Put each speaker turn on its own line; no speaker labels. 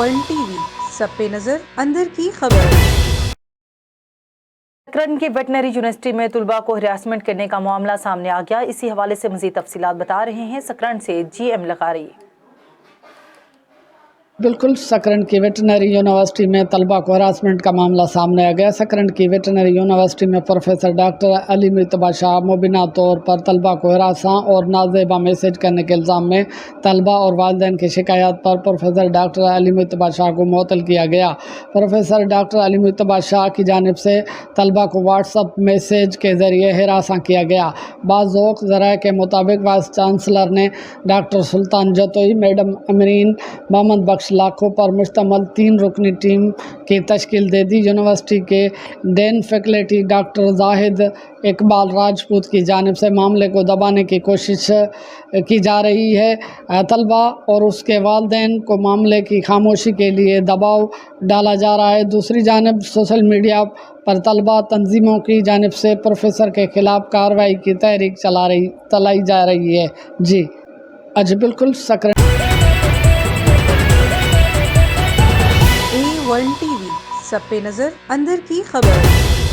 One T V سب پہ نظر اندر کی خبر۔
سکرن کی ویٹنری یونیورسٹی میں طلباء کو ہراسمنٹ کرنے کا معاملہ سامنے آ گیا۔ اسی حوالے سے مزید تفصیلات بتا رہے ہیں سکرن سے جی ایم لغاری۔
بالکل، سکرن کی ویٹنری یونیورسٹی میں طلباء کو ہراسمنٹ کا معاملہ سامنے آ گیا۔ سکرن کی ویٹنری یونیورسٹی میں پروفیسر ڈاکٹر علی مرتبہ شاہ مبینہ طور پر طلباء کو ہراساں اور نازیبا میسج کرنے کے الزام میں طلباء اور والدین کی شکایات پر پروفیسر ڈاکٹر علی مرتبہ شاہ کو معطل کیا گیا۔ پروفیسر ڈاکٹر علی مرتبہ شاہ کی جانب سے طلباء کو واٹس ایپ میسج کے ذریعے ہراساں کیا گیا۔ بعض ذوق ذرائع کے مطابق وائس چانسلر نے ڈاکٹر سلطان جتوئی، میڈم امرین محمد بخش لاکھوں پر مشتمل 3 رکنی ٹیم کی تشکیل دے دی۔ یونیورسٹی کے ڈین فیکلٹی ڈاکٹر زاہد اقبال راجپوت کی جانب سے معاملے کو دبانے کی کوشش کی جا رہی ہے۔ طلباء اور اس کے والدین کو معاملے کی خاموشی کے لیے دباؤ ڈالا جا رہا ہے۔ دوسری جانب سوشل میڈیا پر طلباء تنظیموں کی جانب سے پروفیسر کے خلاف کارروائی کی تحریک چلائی جا رہی ہے۔ جی بالکل، سکرن
ون ٹی وی سب پہ نظر اندر کی خبر۔